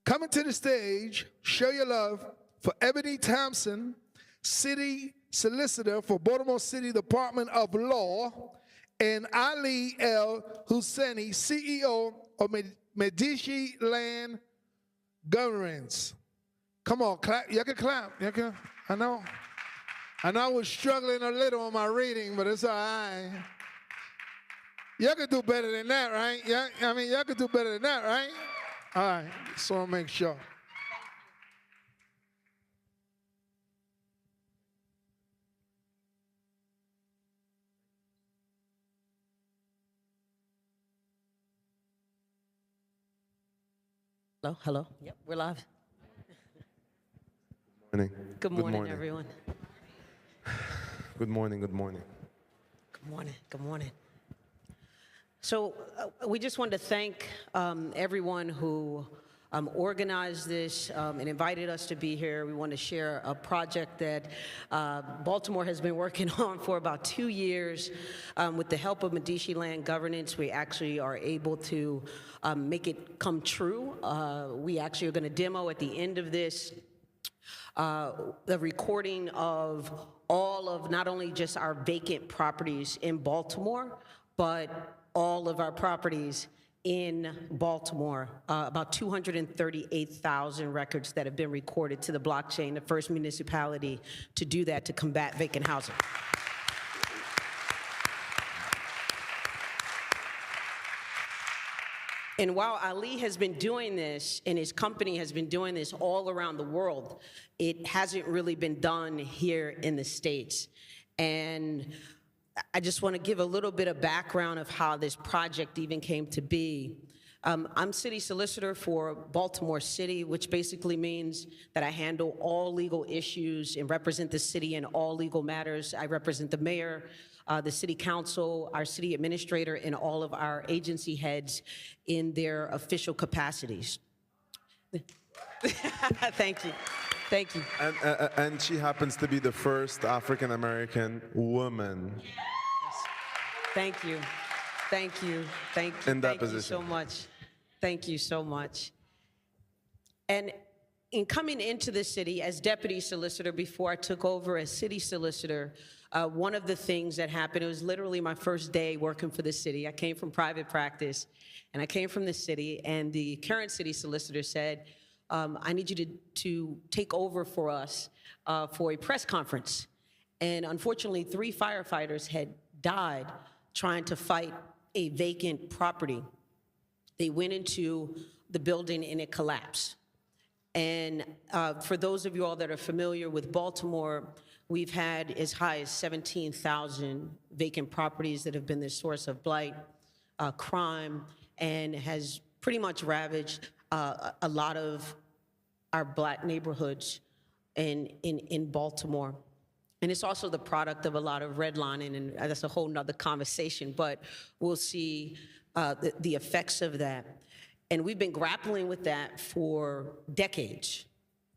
Coming to the stage, show your love for Ebony Thompson, City Solicitor for Baltimore City Department of Law, and Ali El Husseini, CEO of Medici Land Governance. Come on, clap. You can clap. You can. I know I was struggling a little on my reading, but it's all right. Y'all could do better than that, right? Yeah, I mean, y'all could do better than that, right? All right, so I'll make sure. Hello, hello. Yep, we're live. Morning. Good morning, everyone. Good morning, good morning. Good morning, good morning. So we just wanted to thank everyone who organized this and invited us to be here. We want to share a project that Baltimore has been working on for about 2 years. With the help of Medici Land Governance, we actually are able to make it come true. We actually are going to demo at the end of this the recording of all of not only just our vacant properties in Baltimore, but all of our properties in Baltimore, about 238,000 records that have been recorded to the blockchain, the first municipality to do that to combat vacant housing. And while Ali has been doing this, and his company has been doing this all around the world, it hasn't really been done here in the States. And I just want to give a little bit of background of how this project even came to be. I'm city solicitor for Baltimore City, which basically means that I handle all legal issues and represent the city in all legal matters. I represent the mayor, the city council, our city administrator, and all of our agency heads in their official capacities. Thank you. Thank you. And she happens to be the first African-American woman. Yes. Thank you. Thank you. Thank you. In that Thank position. you so much. Thank you so much. And in coming into the city as deputy solicitor before I took over as city solicitor, one of the things that happened, it was literally my first day working for the city. I came from private practice, and I came from the city, and the current city solicitor said, I need you to take over for us for a press conference. And unfortunately, 3 firefighters had died trying to fight a vacant property. They went into the building and it collapsed. And for those of you all that are familiar with Baltimore, we've had as high as 17,000 vacant properties that have been the source of blight, crime, and has pretty much ravaged a lot of our Black neighborhoods in Baltimore. And it's also the product of a lot of redlining, and that's a whole nother conversation, but we'll see the effects of that. And we've been grappling with that for decades.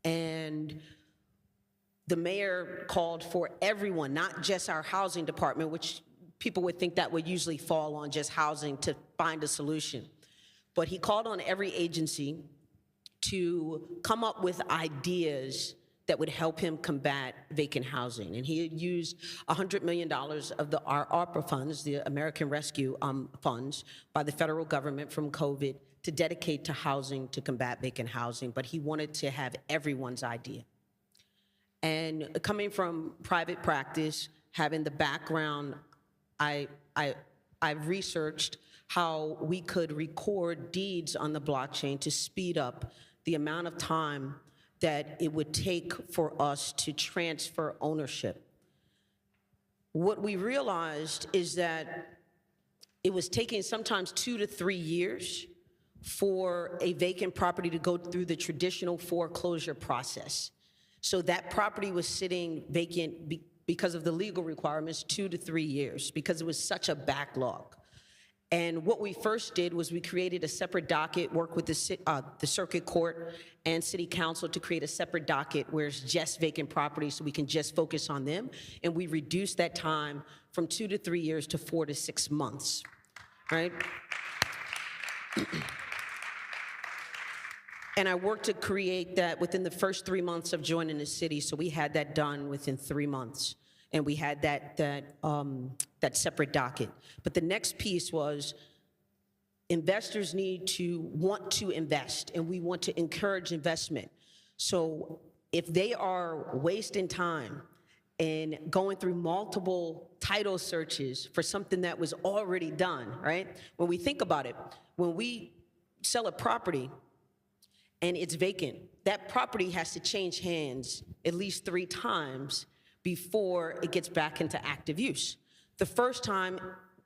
And the mayor called for everyone, not just our housing department, which people would think that would usually fall on just housing, to find a solution. But he called on every agency to come up with ideas that would help him combat vacant housing. And he had used $100 million of our ARPA funds, the American Rescue funds, by the federal government from COVID to dedicate to housing to combat vacant housing, but he wanted to have everyone's idea. And coming from private practice, having the background, I researched how we could record deeds on the blockchain to speed up the amount of time that it would take for us to transfer ownership. What we realized is that it was taking sometimes 2 to 3 years for a vacant property to go through the traditional foreclosure process. So that property was sitting vacant because of the legal requirements 2 to 3 years, because it was such a backlog. And what we first did was we created a separate docket, worked with the circuit court and city council to create a separate docket where it's just vacant properties so we can just focus on them. And we reduced that time from 2 to 3 years to 4 to 6 months, right? And I worked to create that within the first 3 months of joining the city. So we had that done within 3 months. And we had that separate docket. But the next piece was investors need to want to invest, and we want to encourage investment. So if they are wasting time and going through multiple title searches for something that was already done, right? When we think about it, when we sell a property and it's vacant, that property has to change hands at least 3 times before it gets back into active use. The first time,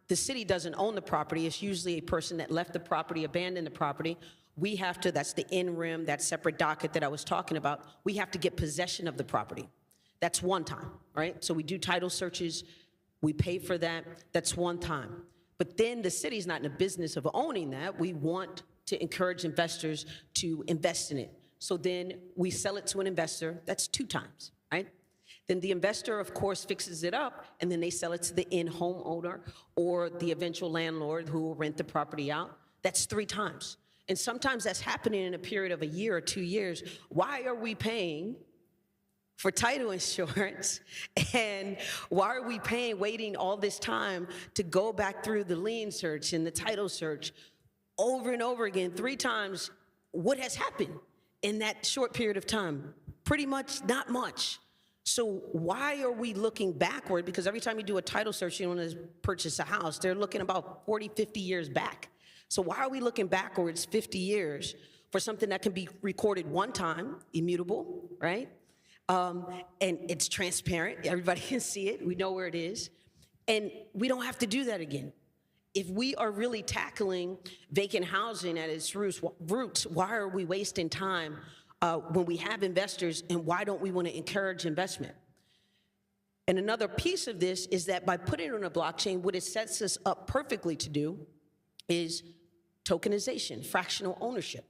the city doesn't own the property. It's usually a person that left the property, abandoned the property. We have to, that's the in-rim, that separate docket that I was talking about, we have to get possession of the property. That's one time, right? So we do title searches, we pay for that, that's one time. But then the city's not in the business of owning that. We want to encourage investors to invest in it. So then we sell it to an investor, that's 2 times, right? Then the investor, of course, fixes it up, and then they sell it to the in-home owner or the eventual landlord who will rent the property out. That's 3 times. And sometimes that's happening in a period of a year or 2 years. Why are we paying for title insurance? And why are we waiting all this time to go back through the lien search and the title search over and over again, 3 times? What has happened in that short period of time? Pretty much not much. So why are we looking backward? Because every time you do a title search, you want to purchase a house, they're looking about 40, 50 years back. So why are we looking backwards 50 years for something that can be recorded one time, immutable, right? And it's transparent, everybody can see it, we know where it is, and we don't have to do that again. If we are really tackling vacant housing at its roots, why are we wasting time when we have investors, and why don't we want to encourage investment? And another piece of this is that by putting it on a blockchain, what it sets us up perfectly to do is tokenization, fractional ownership.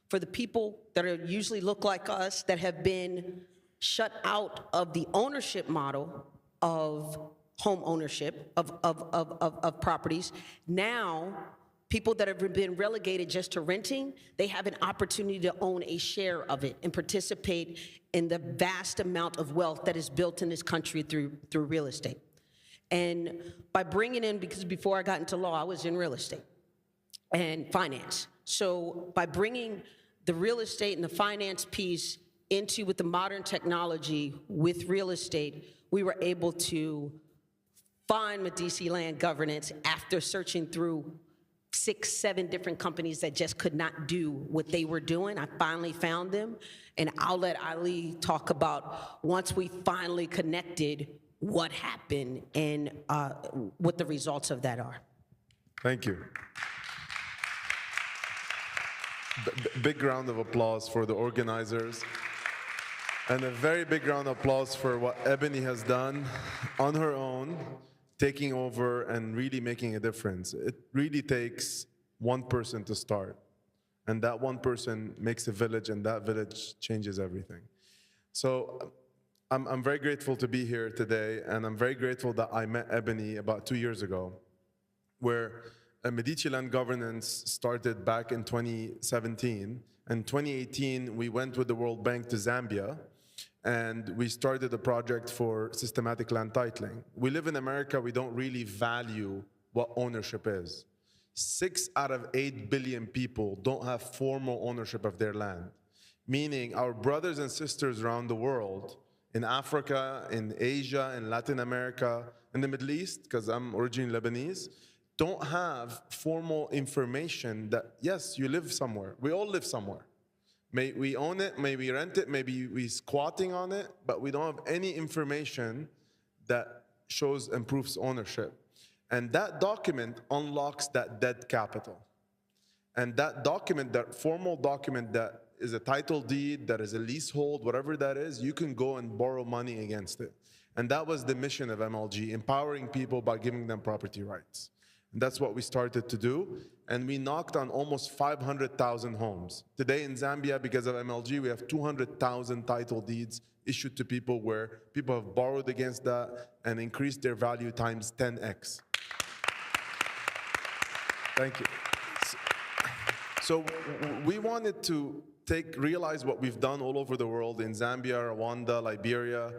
For the people that are usually look like us, that have been shut out of the ownership model of home ownership of properties, now people that have been relegated just to renting, they have an opportunity to own a share of it and participate in the vast amount of wealth that is built in this country through real estate. And by bringing in, because before I got into law, I was in real estate and finance. So by bringing the real estate and the finance piece into with the modern technology with real estate, we were able to find Medici Land Governance after searching through 6, 7 different companies that just could not do what they were doing. I finally found them, and I'll let Ali talk about once we finally connected what happened and what the results of that are. Thank you. Big round of applause for the organizers. And a very big round of applause for what Ebony has done on her own, taking over and really making a difference. It really takes one person to start. And that one person makes a village, and that village changes everything. So I'm very grateful to be here today, and I'm very grateful that I met Ebony about 2 years ago, where Medici Land Governance started back in 2017. In 2018, we went with the World Bank to Zambia, and we started a project for systematic land titling. We live in America, we don't really value what ownership is. 6 out of 8 billion people don't have formal ownership of their land, meaning our brothers and sisters around the world, in Africa, in Asia, in Latin America, in the Middle East, because I'm originally Lebanese, don't have formal information that, yes, you live somewhere. We all live somewhere. May we own it, may we rent it, maybe we squatting on it, but we don't have any information that shows and proves ownership. And that document unlocks that dead capital. And that document, that formal document that is a title deed, that is a leasehold, whatever that is, you can go and borrow money against it. And that was the mission of MLG, empowering people by giving them property rights. And that's what we started to do. And we knocked on almost 500,000 homes. Today in Zambia, because of MLG, we have 200,000 title deeds issued to people where people have borrowed against that and increased their value times 10x. Thank you. So we wanted to realize what we've done all over the world in Zambia, Rwanda, Liberia,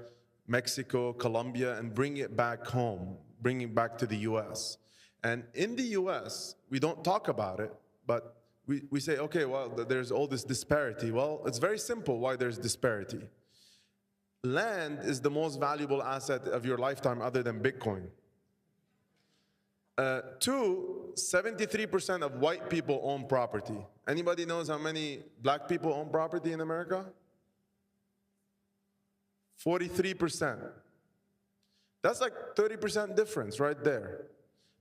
Mexico, Colombia, and bring it back home, bring it back to the US. And in the US, we don't talk about it, but we say, okay, well, there's all this disparity. Well, it's very simple why there's disparity. Land is the most valuable asset of your lifetime other than Bitcoin. Two, 73% of white people own property. Anybody knows how many black people own property in America? 43%. That's like 30% difference right there.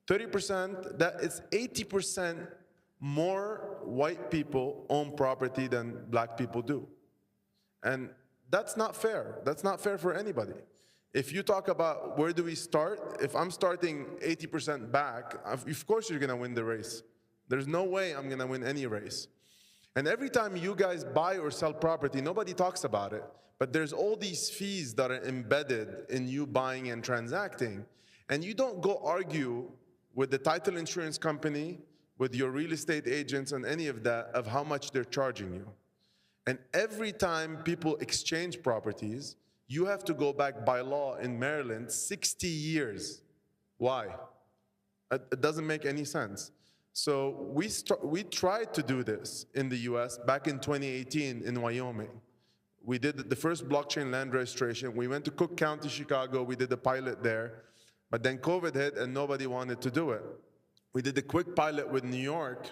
30%, that is 80% more white people own property than black people do. And that's not fair. That's not fair for anybody. If you talk about where do we start, if I'm starting 80% back, of course you're gonna win the race. There's no way I'm gonna win any race. And every time you guys buy or sell property, nobody talks about it, but there's all these fees that are embedded in you buying and transacting. And you don't go argue with the title insurance company, with your real estate agents and any of that, of how much they're charging you. And every time people exchange properties, you have to go back by law in Maryland 60 years. Why? It doesn't make any sense. So we tried to do this in the US back in 2018 in Wyoming. We did the first blockchain land registration. We went to Cook County, Chicago. We did the pilot there. But then COVID hit and nobody wanted to do it. We did a quick pilot with New York,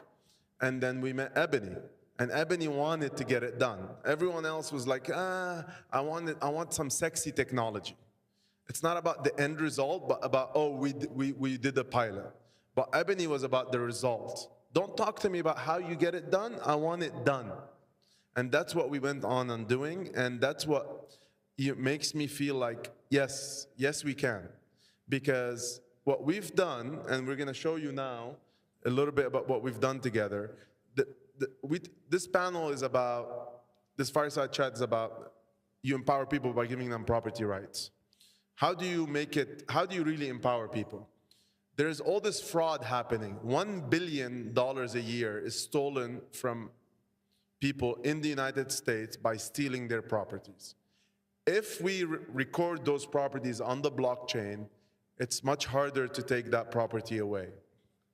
and then we met Ebony. And Ebony wanted to get it done. Everyone else was like, I want some sexy technology. It's not about the end result, but about, oh, we did the pilot. But Ebony was about the result. Don't talk to me about how you get it done. I want it done. And that's what we went on and doing, and that's what makes me feel like, yes, we can. Because what we've done, and we're gonna show you now a little bit about what we've done together. This panel is about, this fireside chat is about, you empower people by giving them property rights. How do you really empower people? There's all this fraud happening. $1 billion a year is stolen from people in the United States by stealing their properties. If we record those properties on the blockchain, it's much harder to take that property away.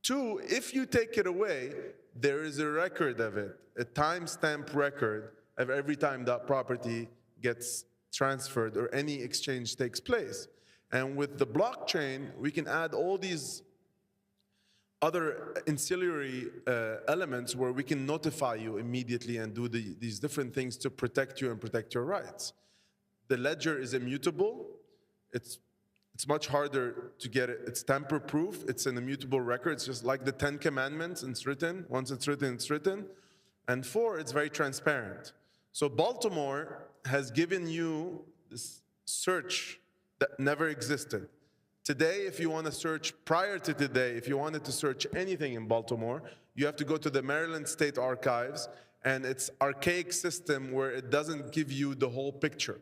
Two, if you take it away, there is a record of it, a timestamp record of every time that property gets transferred or any exchange takes place. And with the blockchain, we can add all these other ancillary elements where we can notify you immediately and do these different things to protect you and protect your rights. The ledger is immutable. It's much harder to get it. It's tamper-proof. It's an immutable record. It's just like the 10 Commandments. It's written. Once it's written, it's written. And 4, it's very transparent. So Baltimore has given you this search that never existed. Today, if you want to search, prior to today, if you wanted to search anything in Baltimore, you have to go to the Maryland State Archives, and it's archaic system where it doesn't give you the whole picture.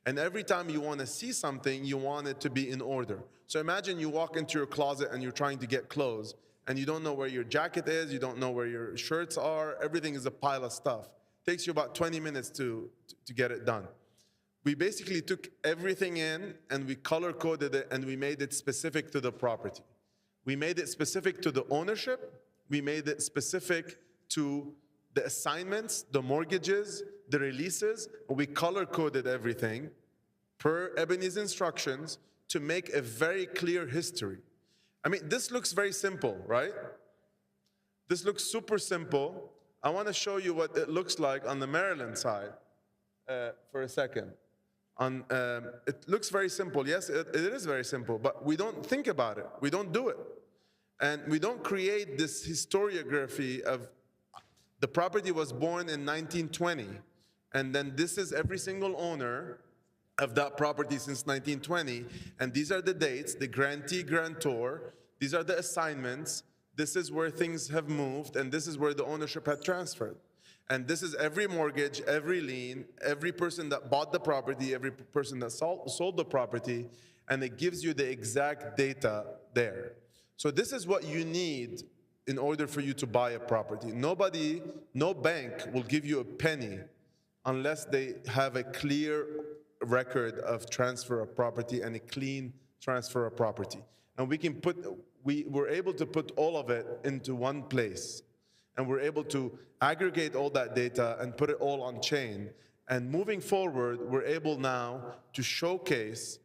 And every time you want to see something, you want it to be in order. So imagine you walk into your closet and you're trying to get clothes, and you don't know where your jacket is, you don't know where your shirts are, everything is a pile of stuff. It takes you about 20 minutes to get it done. We basically took everything in and we color-coded it and we made it specific to the property. We made it specific to the ownership, we made it specific to the assignments, the mortgages, the releases. We color-coded everything per Ebony's instructions to make a very clear history. I mean, this looks very simple, right? This looks super simple. I want to show you what it looks like on the Maryland side for a second. It looks very simple. Yes, it is very simple, but we don't think about it. We don't do it. And we don't create this historiography of the property was born in 1920, and then this is every single owner of that property since 1920, and these are the dates, the grantee, grantor, these are the assignments, this is where things have moved, and this is where the ownership had transferred. And this is every mortgage, every lien, every person that bought the property, every person that sold the property, and it gives you the exact data there. So this is what you need in order for you to buy a property. No bank will give you a penny unless they have a clear record of transfer of property and a clean transfer of property. And we were able to put all of it into one place. And we're able to aggregate all that data and put it all on chain. And moving forward, we're able now to showcase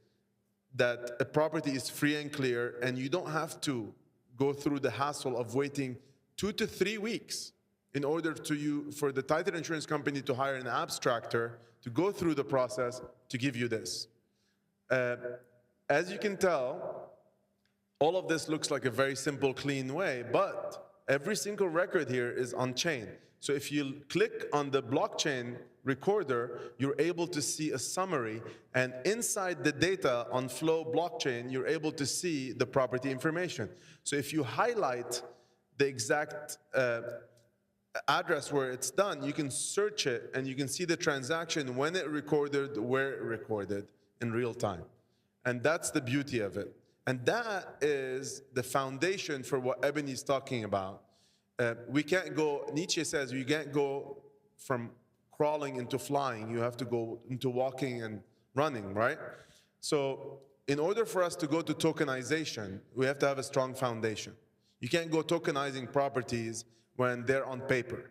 that a property is free and clear, and you don't have to go through the hassle of waiting 2 to 3 weeks in order for the title insurance company to hire an abstractor to go through the process to give you this. As you can tell, all of this looks like a very simple, clean way, but every single record here is on chain. So if you click on the blockchain recorder, you're able to see a summary, and inside the data on Flow blockchain, you're able to see the property information. So if you highlight the exact address where it's done, you can search it and you can see the transaction, when it recorded, where it recorded in real time. And that's the beauty of it. And that is the foundation for what Ebony is talking about. We can't go, Nietzsche says, you can't go from crawling into flying. You have to go into walking and running, right? So in order for us to go to tokenization, we have to have a strong foundation. You can't go tokenizing properties when they're on paper.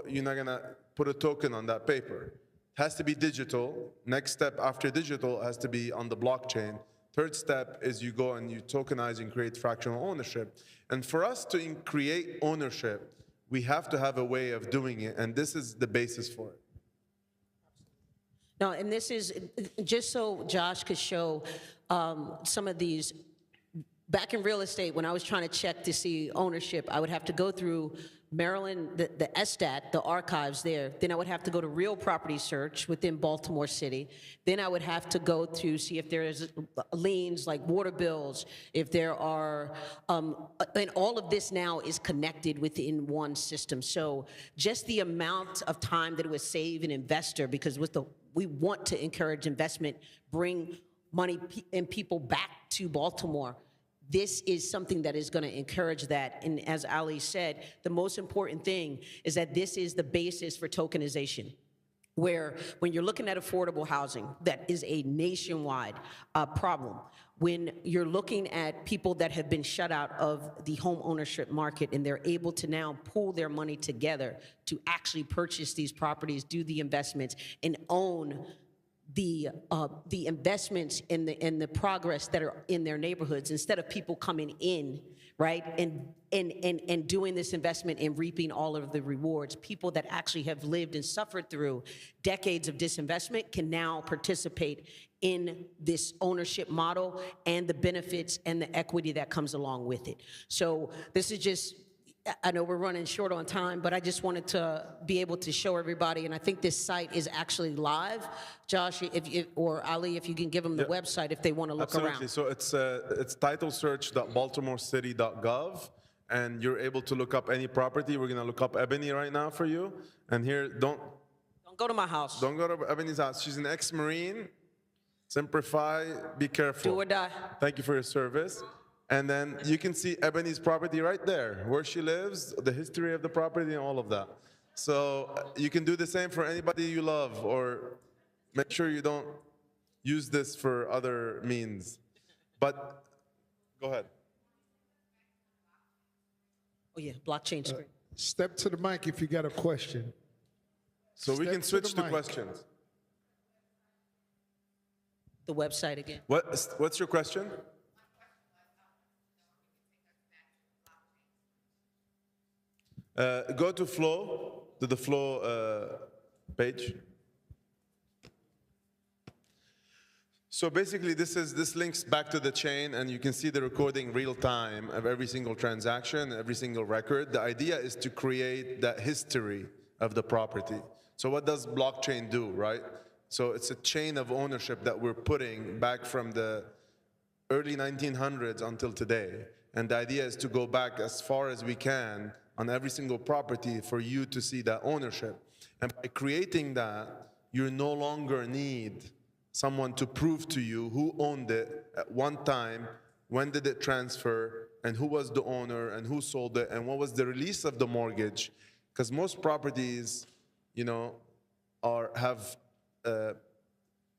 You're not gonna put a token on that paper. It has to be digital. Next step after digital has to be on the blockchain. Third step is you go and you tokenize and create fractional ownership. And for us to create ownership, we have to have a way of doing it, and this is the basis for it. No, and this is just so Josh could show some of these. Back in real estate, when I was trying to check to see ownership, I would have to go through Maryland, the ESTAT, the archives there. Then I would have to go to Real Property Search within Baltimore City. Then I would have to go to see if there is liens like water bills, if there are, and all of this now is connected within one system. So just the amount of time that it would save an investor, because we want to encourage investment, bring money and people back to Baltimore. This is something that is going to encourage that. And as Ali said, the most important thing is that this is the basis for tokenization, where when you're looking at affordable housing, that is a nationwide problem. When you're looking at people that have been shut out of the home ownership market and they're able to now pool their money together to actually purchase these properties, do the investments, and own the investments in the progress that are in their neighborhoods, instead of people coming in, right, and doing this investment and reaping all of the rewards. People that actually have lived and suffered through decades of disinvestment can now participate in this ownership model and the benefits and the equity that comes along with it. So this is just, I know we're running short on time, but I just wanted to be able to show everybody, and I think this site is actually live. Josh, or Ali, if you can give them the website if they want to look around. So it's titlesearch.baltimorecity.gov, and you're able to look up any property. We're gonna look up Ebony right now for you. And here, don't go to my house. Don't go to Ebony's house. She's an ex-Marine. Simplify, be careful. Do or die. Thank you for your service. And then you can see Ebony's property right there, where she lives, the history of the property, and all of that. So you can do the same for anybody you love, or make sure you don't use this for other means. But go ahead. Oh yeah, blockchain screen. Step to the mic if you got a question. So we Step can to switch the to mic. questions. The website again. What's your question? Go to Flow, to the Flow page. So basically, this links back to the chain, and you can see the recording real time of every single transaction, every single record. The idea is to create that history of the property. So what does blockchain do, right? So it's a chain of ownership that we're putting back from the early 1900s until today. And the idea is to go back as far as we can on every single property for you to see that ownership. And by creating that, you no longer need someone to prove to you who owned it at one time when did it transfer, and who was the owner, and who sold it, and what was the release of the mortgage. Because most properties, you know, have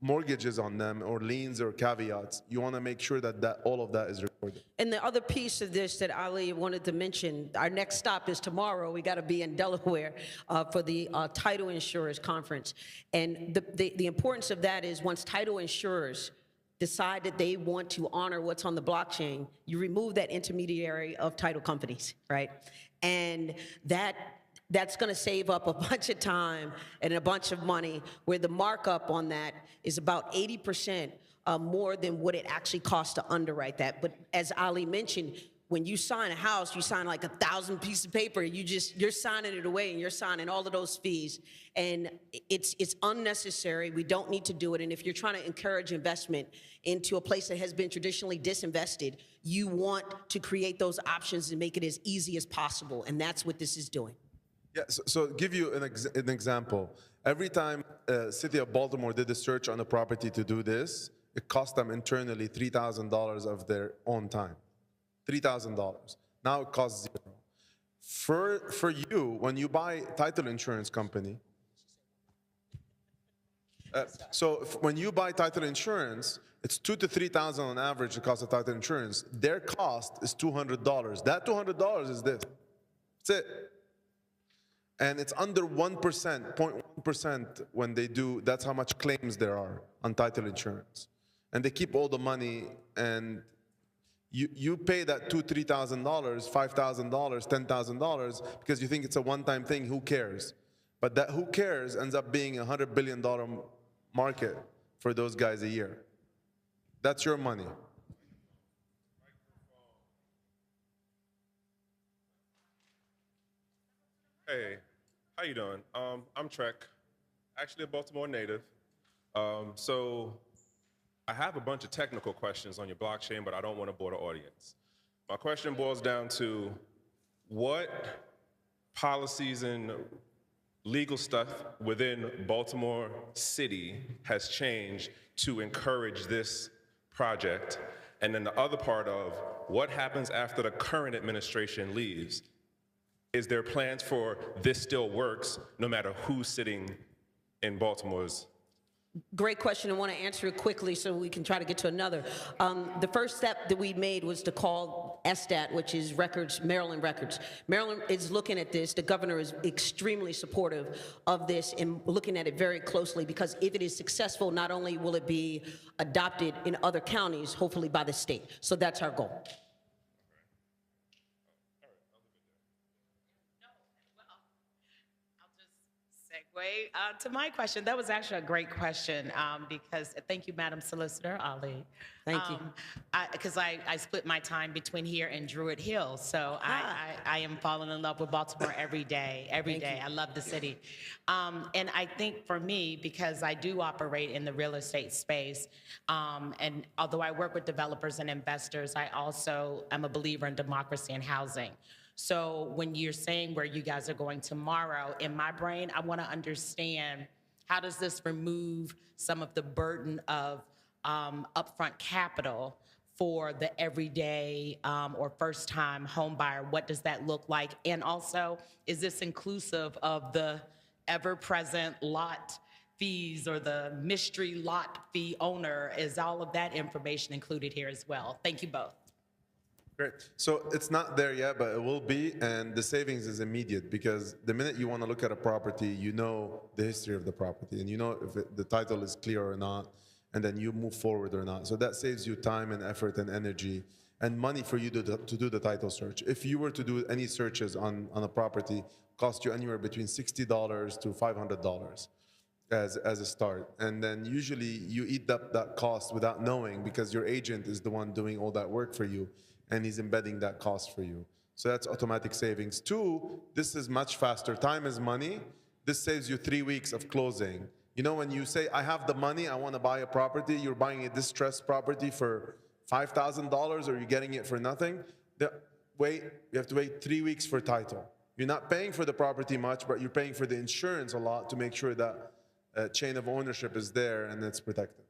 mortgages on them or liens or caveats. You want to make sure that all of that is recorded. And the other piece of this that Ali wanted to mention, our next stop is tomorrow. We got to be in Delaware for the title insurers conference. And the importance of that is once title insurers decide that they want to honor what's on the blockchain, you remove that intermediary of title companies, right? And that's going to save up a bunch of time and a bunch of money, where the markup on that is about 80% more than what it actually costs to underwrite that. But as Ali mentioned, when you sign a house, you sign like 1,000 pieces of paper. You're signing it away, and you're signing all of those fees, and it's unnecessary. We don't need to do it. And if you're trying to encourage investment into a place that has been traditionally disinvested, you want to create those options and make it as easy as possible. And that's what this is doing. Yeah, so give you an example. Every time City of Baltimore did a search on a property to do this, it cost them internally $3,000 of their own time. $3,000. Now it costs $0. For you, when you buy title insurance company, when you buy title insurance, it's $2,000 to $3,000 on average the cost of title insurance. Their cost is $200. That $200 is this. That's it. And it's under 1%, 0.1% when they do, that's how much claims there are on title insurance. And they keep all the money, and you pay that $2,000, $3,000, $5,000, $10,000 because you think it's a one-time thing, who cares? But that who cares ends up being a $100 billion market for those guys a year. That's your money. Hey, how you doing? I'm Trek, actually a Baltimore native. So I have a bunch of technical questions on your blockchain, but I don't want to bore the audience. My question boils down to what policies and legal stuff within Baltimore City has changed to encourage this project? And then the other part of what happens after the current administration leaves? Is there plans for this still works no matter who's sitting in Baltimore's? Great question. I want to answer it quickly so we can try to get to another. The first step that we made was to call SDAT, which is Maryland Records. Maryland is looking at this. The governor is extremely supportive of this and looking at it very closely, because if it is successful, not only will it be adopted in other counties, hopefully by the state. So that's our goal. To my question, that was actually a great question, because thank you, Madam Solicitor Ali. Thank you. Because I split my time between here and Druid Hill, so I am falling in love with Baltimore every day. I love the city. And I think for me, because I do operate in the real estate space, and although I work with developers and investors, I also am a believer in democracy and housing. So when you're saying where you guys are going tomorrow, in my brain, I want to understand, how does this remove some of the burden of upfront capital for the everyday or first-time home buyer? What does that look like? And also, is this inclusive of the ever-present lot fees or the mystery lot fee owner? Is all of that information included here as well? Thank you both. Great. So it's not there yet, but it will be, and the savings is immediate, because the minute you want to look at a property, you know the history of the property, and you know if the title is clear or not, and then you move forward or not. So that saves you time and effort and energy and money for you to do the title search. If you were to do any searches on a property, cost you anywhere between $60 to $500 as a start. And then usually you eat up that cost without knowing, because your agent is the one doing all that work for you, and he's embedding that cost for you. So that's automatic savings. Two, this is much faster. Time is money. This saves you 3 weeks of closing. You know, when you say, I have the money, I want to buy a property, you're buying a distressed property for $5,000, or you're getting it for nothing, you have to wait 3 weeks for title. You're not paying for the property much, but you're paying for the insurance a lot to make sure that chain of ownership is there and it's protected.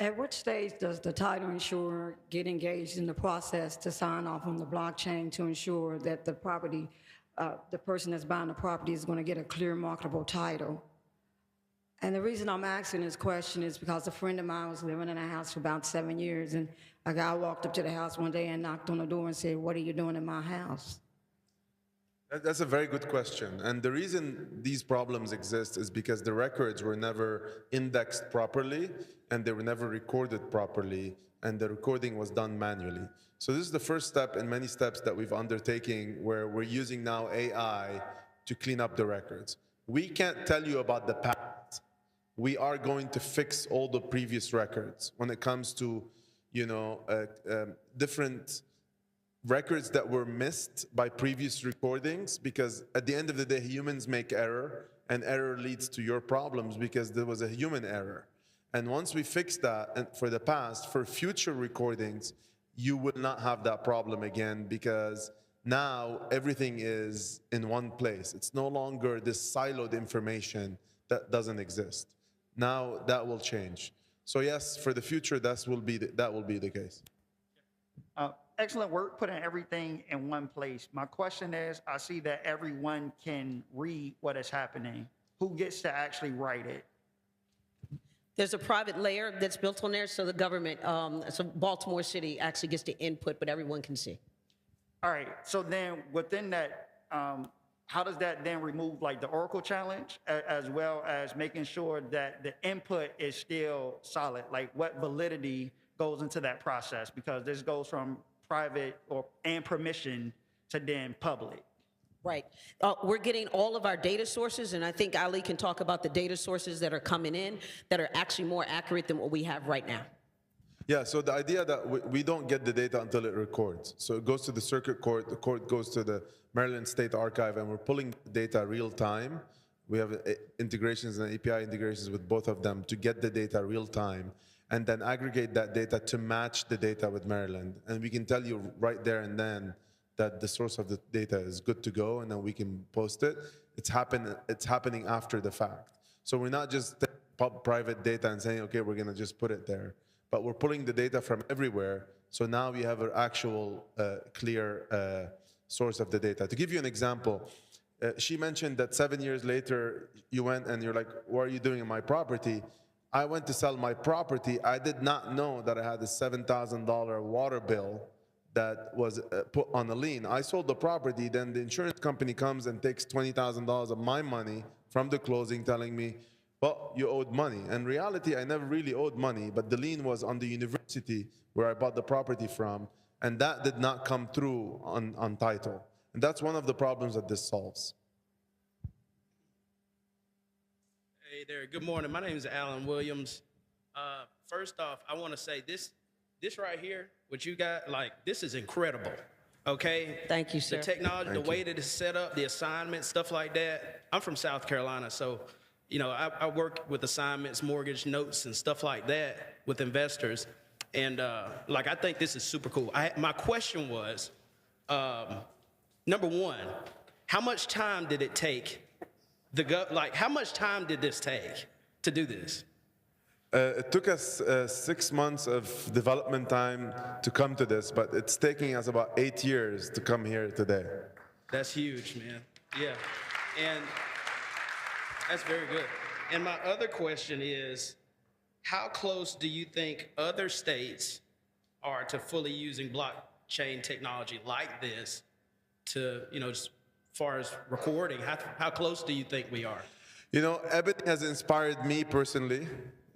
At which stage does the title insurer get engaged in the process to sign off on the blockchain to ensure that the property, the person that's buying the property is going to get a clear marketable title? And the reason I'm asking this question is because a friend of mine was living in a house for about 7 years, and a guy walked up to the house one day and knocked on the door and said, "What are you doing in my house?" That's a very good question. And the reason these problems exist is because the records were never indexed properly and they were never recorded properly, and the recording was done manually. So this is the first step in many steps that we've undertaken where we're using now AI to clean up the records. We can't tell you about the past. We are going to fix all the previous records when it comes to, different records that were missed by previous recordings, because at the end of the day, humans make error, and error leads to your problems because there was a human error. And once we fix that, and for the past, for future recordings, you will not have that problem again, because now everything is in one place. It's no longer this siloed information that doesn't exist. Now that will change. So yes, for the future, that will be the case. Excellent work putting everything in one place. My question is, I see that everyone can read what is happening. Who gets to actually write it? There's a private layer that's built on there, so the government, so Baltimore City actually gets the input, but everyone can see. All right, so then within that, how does that then remove like the Oracle challenge, as well as making sure that the input is still solid? Like what validity goes into that process? Because this goes from private and permission to then public. Right. We're getting all of our data sources, and I think Ali can talk about the data sources that are coming in that are actually more accurate than what we have right now. Yeah, so the idea that we don't get the data until it records. So it goes to the circuit court, the court goes to the Maryland State Archive, and we're pulling data real time. We have integrations and API integrations with both of them to get the data real time, and then aggregate that data to match the data with Maryland. And we can tell you right there and then that the source of the data is good to go, and then we can post it. It's happening after the fact. So we're not just taking private data and saying, okay, we're gonna just put it there. But we're pulling the data from everywhere, so now we have an actual clear source of the data. To give you an example, she mentioned that 7 years later, you went and you're like, what are you doing in my property? I went to sell my property. I did not know that I had a $7,000 water bill that was put on a lien. I sold the property, then the insurance company comes and takes $20,000 of my money from the closing, telling me, well, you owed money. In reality, I never really owed money, but the lien was on the university where I bought the property from, and that did not come through on title. And that's one of the problems that this solves. Hey there, good morning. My name is Alan Williams. First off, I want to say this right here, what you got, like, this is incredible, okay? Thank you, sir. The technology, the way that it's set up, the assignments, stuff like that. I'm from South Carolina, so, I work with assignments, mortgage notes, and stuff like that with investors. And, I think this is super cool. My question was, number one, how much time did it take how much time did this take to do this? It took us 6 months of development time to come to this, but it's taking us about 8 years to come here today. That's huge, man. Yeah, and that's very good. And my other question is, how close do you think other states are to fully using blockchain technology like this to, as far as recording, how close do you think we are? Ebony has inspired me personally,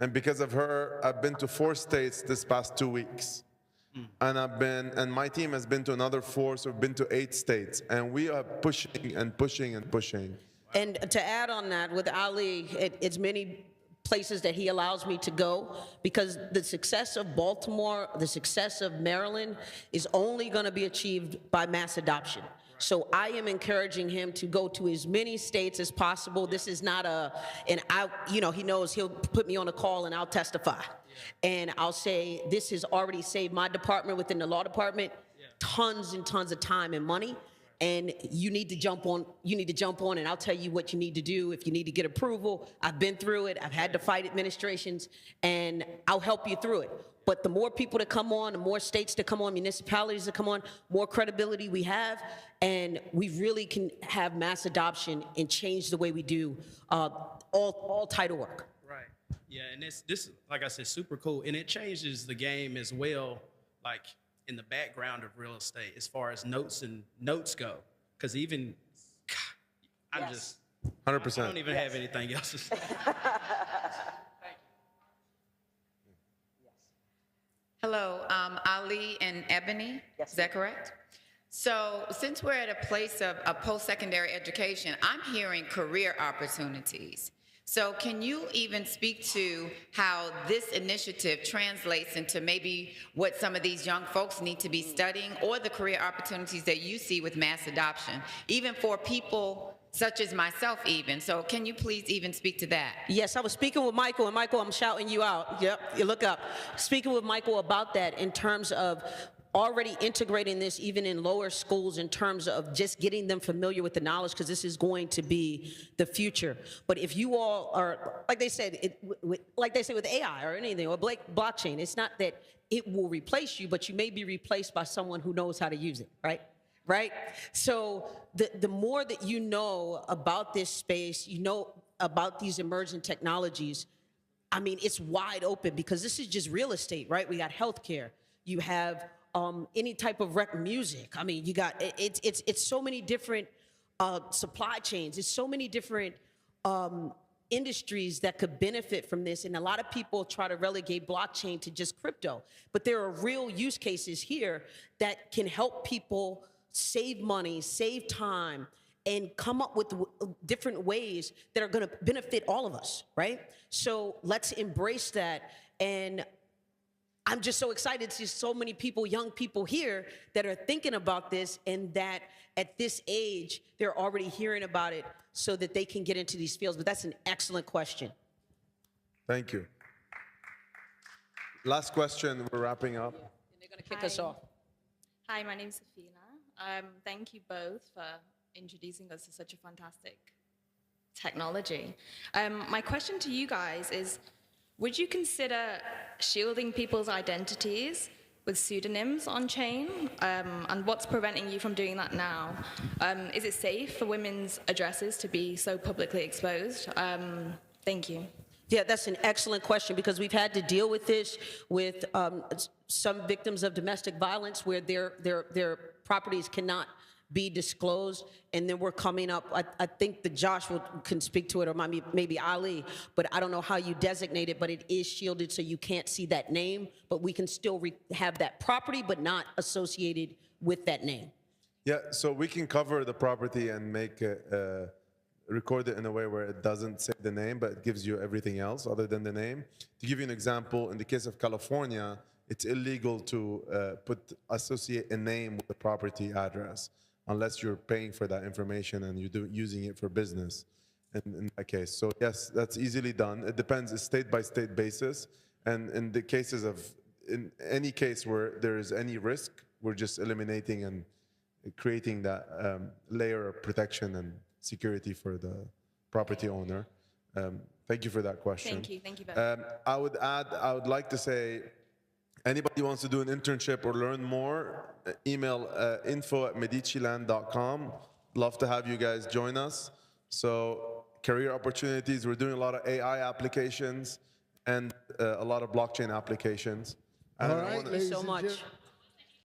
and because of her, I've been to 4 states this past 2 weeks. And my team has been to another 4, so we've been to 8 states, and we are pushing and pushing and pushing. And to add on that, with Ali, it's many places that he allows me to go, because the success of Baltimore, the success of Maryland is only going to be achieved by mass adoption. So I am encouraging him to go to as many states as possible. This is not he knows he'll put me on a call and I'll testify. And I'll say, this has already saved my department within the law department tons and tons of time and money. and you need to jump on. You need to jump on, and I'll tell you what you need to do. If you need to get approval, I've been through it. I've had to fight administrations, and I'll help you through it. But the more people that come on, the more states that come on, municipalities that come on, more credibility we have, and we really can have mass adoption and change the way we do all title work. Right. Yeah, and this, like I said, super cool, and it changes the game as well, like in the background of real estate as far as notes go, because even I'm just 100%. I don't even have anything else to say. Hello, Ali and Ebony. Yes. Is that correct? So since we're at a place of post-secondary education, I'm hearing career opportunities. So can you even speak to how this initiative translates into maybe what some of these young folks need to be studying, or the career opportunities that you see with mass adoption, even for people such as myself even? So can you please even speak to that? Yes, I was speaking with Michael, and Michael, I'm shouting you out. Yep, you look up. Speaking with Michael about that in terms of already integrating this even in lower schools in terms of just getting them familiar with the knowledge, because this is going to be the future. But if you all are, like they said, like they say with AI or anything, or blockchain, it's not that it will replace you, but you may be replaced by someone who knows how to use it, right? Right? So the more that you know about this space, you know about these emerging technologies, I mean, it's wide open, because this is just real estate, right? We got healthcare. You have any type of music. I mean, you got, it's so many different supply chains. It's so many different industries that could benefit from this. And a lot of people try to relegate blockchain to just crypto. But there are real use cases here that can help people save money, save time, and come up with different ways that are going to benefit all of us, right? So let's embrace that. And I'm just so excited to see so many people, young people here, that are thinking about this, and that at this age, they're already hearing about it so that they can get into these fields. But that's an excellent question. Thank you. Last question, we're wrapping up. And they're going to kick us off. Hi, my name's Safina. Thank you both for introducing us to such a fantastic technology. My question to you guys is, would you consider shielding people's identities with pseudonyms on chain? And what's preventing you from doing that now? Is it safe for women's addresses to be so publicly exposed? Thank you. Yeah, that's an excellent question, because we've had to deal with this with some victims of domestic violence where their properties cannot be disclosed, and then we're coming up, I think that Josh can speak to it, or maybe Ali, but I don't know how you designate it, but it is shielded so you can't see that name, but we can still have that property, but not associated with that name. Yeah, so we can cover the property and make it, record it in a way where it doesn't say the name, but it gives you everything else other than the name. To give you an example, in the case of California, it's illegal to associate a name with the property address unless you're paying for that information and you're using it for business in that case. So yes, that's easily done. It depends, it's state by state basis. And in the cases of, in any case where there is any risk, we're just eliminating and creating that layer of protection and security for the property owner. Thank you for that question. Thank you both. I would like to say, anybody who wants to do an internship or learn more, email info@mediciland.com. Love to have you guys join us. So career opportunities, we're doing a lot of AI applications and a lot of blockchain applications. All right, Thank you so much.